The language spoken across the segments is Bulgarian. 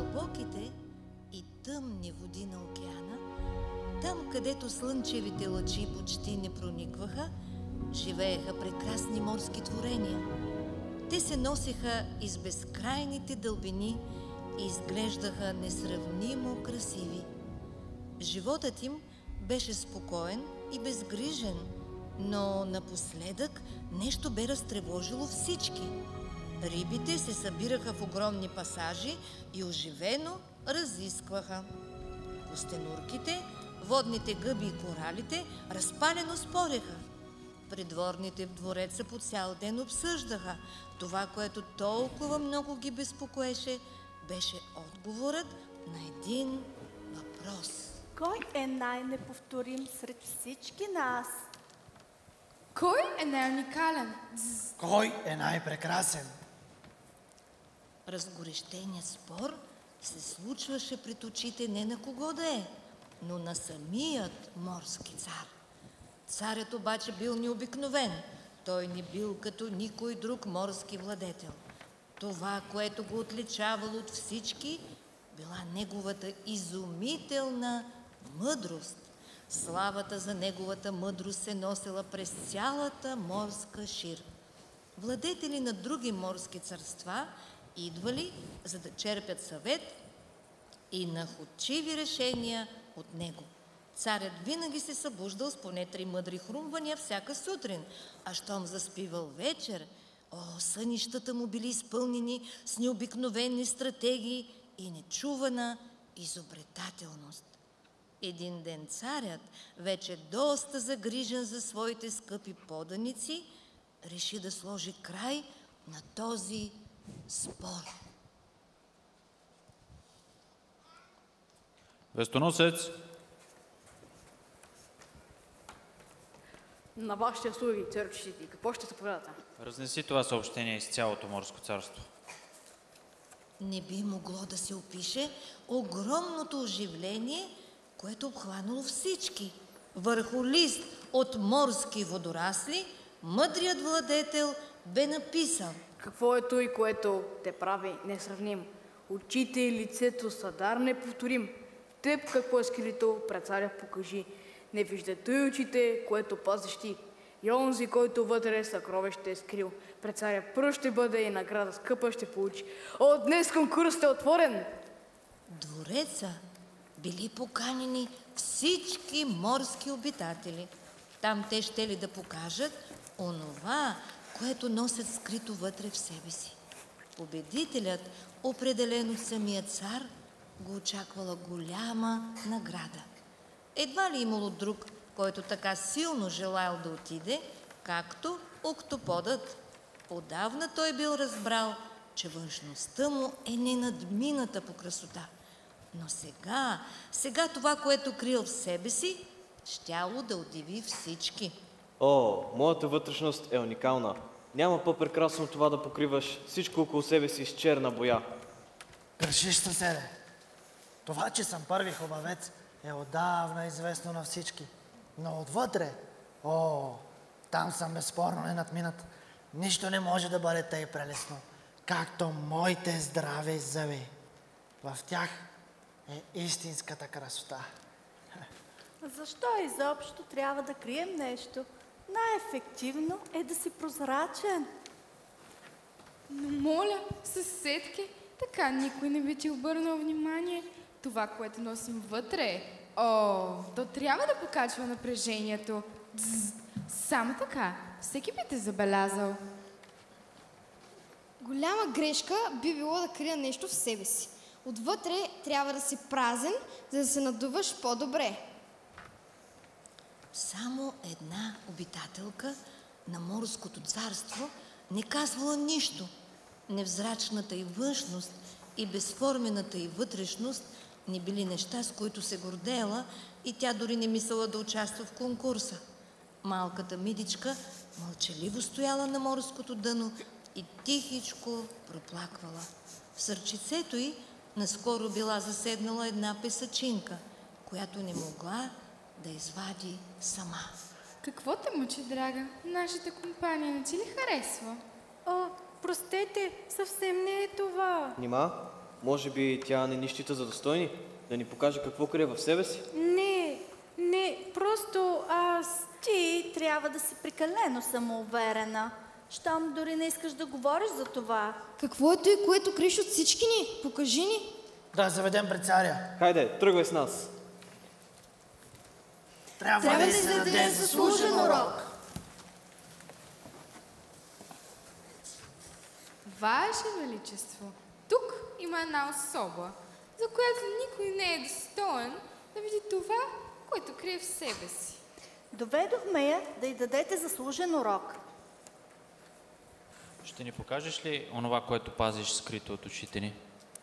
дълбоките и тъмни води на океана, там където слънчевите лъчи почти не проникваха, живееха прекрасни морски творения. Те се носеха из безкрайните дълбини и изглеждаха несравнимо красиви. Животът им беше спокоен и безгрижен, но напоследък нещо бе разтревожило всички. Рибите се събираха в огромни пасажи и оживено разискваха. Костенурките, водните гъби и коралите разпалено спореха. Придворните в двореца по цял ден обсъждаха. Това, което толкова много ги безпокоеше, беше отговорът на един въпрос. Кой е най-неповторим сред всички нас? Кой е най-уникален? Кой е най-прекрасен? Разгорещеният спор се случваше пред очите не на кого да е, но на самият морски цар. Царят обаче бил необикновен. Той не бил като никой друг морски владетел. Това, което го отличавало от всички, била неговата изумителна мъдрост. Славата за неговата мъдрост се носила през цялата морска шир. Владетели на други морски царства идвали, за да черпят съвет и находчиви решения от него. Царят винаги се събуждал с поне 3 мъдри хрумвания всяка сутрин, а щом заспивал вечер, сънищата му били изпълнени с необикновени стратегии и нечувана изобретателност. Един ден царят, вече доста загрижен за своите скъпи поданици, реши да сложи край на този спор. Вестоносец! На вашите слуги, царчиците, какво ще се поведате? Разнеси това съобщение из цялото морско царство. Не би могло да се опише огромното оживление, което обхванало всички. Върху лист от морски водорасли, мъдрият владетел бе написал: Какво е той, което те прави несравним? Очите и лицето са дар неповторим. Теб какво е скрито, пред царя покажи. Не вижда той очите, което пазиш ти. И онзи, който вътре съкровище е скрил. Пред царя пръв ще бъде и награда скъпа ще получи. От днес конкурсът е отворен. Двореца били поканени всички морски обитатели. Там те щели да покажат онова, което носят скрито вътре в себе си. Победителят, определен от самия цар, го очаквала голяма награда. Едва ли имало друг, който така силно желаял да отиде, както октоподът. Отдавна той бил разбрал, че външността му е ненадмината по красота. Но сега това, което крил в себе си, щяло да удиви всички. Моята вътрешност е уникална. Няма по-прекрасно това да покриваш всичко около себе си с черна боя. Грешиш, съседе. Това, че съм първи хубавец, е отдавна известно на всички. Но отвътре, там съм безспорно ненадминат. Нищо не може да бъде тъй прелесно, както моите здрави зъби. В тях е истинската красота. Защо изобщо трябва да крием нещо? Най-ефективно е да си прозрачен. Но моля, съседки, така никой не би ти обърнал внимание. Това, което носим вътре, то трябва да покачва напрежението. Само така, всеки би те забелязал. Голяма грешка би било да крия нещо в себе си. Отвътре трябва да си празен, за да се надуваш по-добре. Само една обитателка на морското царство не казвала нищо. Невзрачната й външност и безформената й вътрешност не били неща, с които се гордеела, и тя дори не мислила да участва в конкурса. Малката мидичка мълчаливо стояла на морското дъно и тихичко проплаквала. В сърчицето й наскоро била заседнала една песачинка, която не могла да извади сама. Какво те мъчи, драга? Нашата компания не ти ли харесва? Простете, съвсем не е това. Нима? Може би тя не ни счита за достойни? Да ни покаже какво крие в себе си? Не, просто аз... Ти трябва да си прекалено самоуверена. Щом дори не искаш да говориш за това. Какво е той, което криеш от всички ни? Покажи ни. Да я заведем пред царя. Хайде, тръгвай с нас. Трябва да се даде заслужен урок. Ваше Величество, тук има една особа, за която никой не е достоен да види това, което крие в себе си. Доведохме я да й дадете заслужен урок. Ще ни покажеш ли онова, което пазиш скрито от очите ни?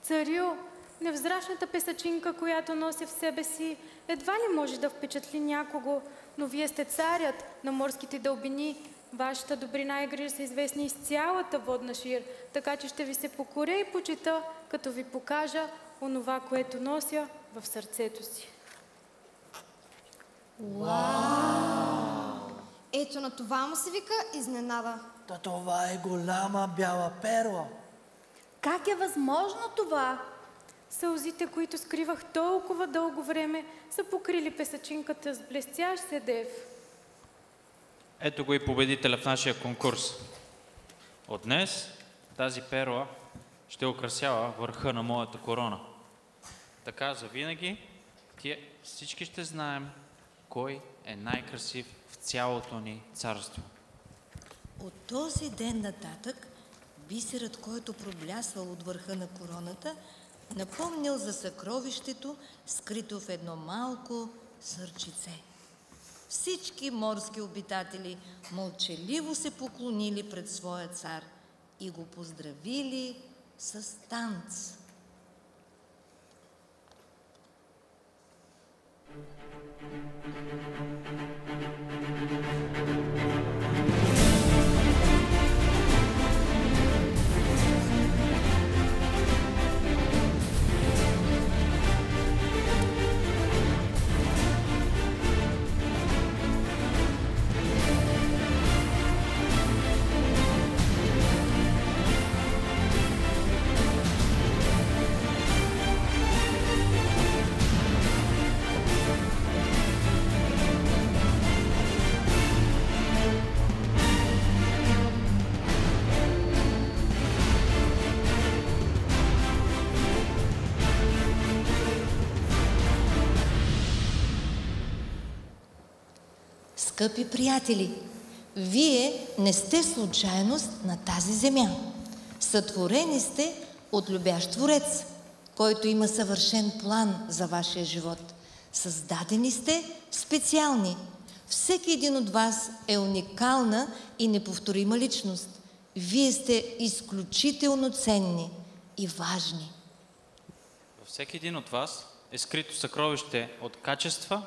Царю, невзрачната песачинка, която нося в себе си, едва ли може да впечатли някого, но вие сте царят на морските дълбини. Вашата добрина и грижа са известни из цялата водна шир, така че ще ви се покоря и почита, като ви покажа онова, което нося в сърцето си. Ето на това му се вика изненада. Та това е голяма бяла перла. Как е възможно това? Сълзите, които скривах толкова дълго време, са покрили песачинката с блестящ седев. Ето го и победителя в нашия конкурс. От днес тази перла ще украсява върха на моята корона. Така завинаги всички ще знаем кой е най-красив в цялото ни царство. От този ден нататък бисерът, който проблясвал от върха на короната, напомнял за съкровището, скрито в едно малко сърчице. Всички морски обитатели мълчаливо се поклонили пред своя цар и го поздравили с танц. Скъпи приятели, вие не сте случайност на тази земя. Сътворени сте от любящ Творец, който има съвършен план за вашия живот. Създадени сте специални. Всеки един от вас е уникална и неповторима личност. Вие сте изключително ценни и важни. Във всеки един от вас е скрито съкровище от качества,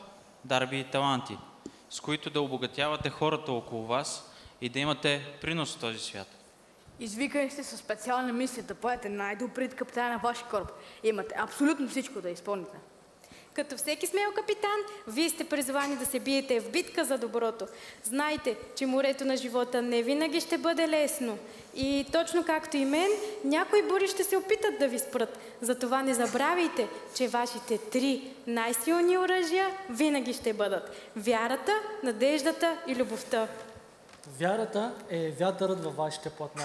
дарби и таланти, с които да обогатявате хората около вас и да имате принос в този свят. Извикани сте със специална мисия да бъдете най-добрият капитан на вашия кораб. Имате абсолютно всичко да изпълните. Като всеки смел капитан, вие сте призвани да се биете в битка за доброто. Знайте, че морето на живота не винаги ще бъде лесно. И точно както и мен, някои бури ще се опитат да ви спрат. Затова не забравяйте, че вашите 3 най-силни оръжия винаги ще бъдат вярата, надеждата и любовта. Вярата е вятърът във вашите платна.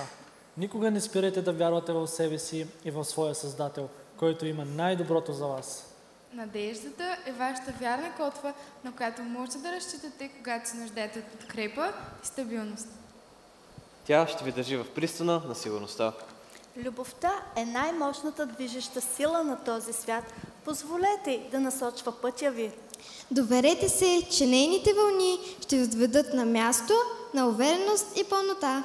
Никога не спирайте да вярвате в себе си и в своя Създател, който има най-доброто за вас. Надеждата е вашата вярна котва, на която можете да разчитате, когато се нуждаете от подкрепа и стабилност. Тя ще ви държи в пристана на сигурността. Любовта е най-мощната движеща сила на този свят. Позволете й да насочва пътя ви. Доверете се, че нейните вълни ще ви отведат на място, на увереност и пълнота.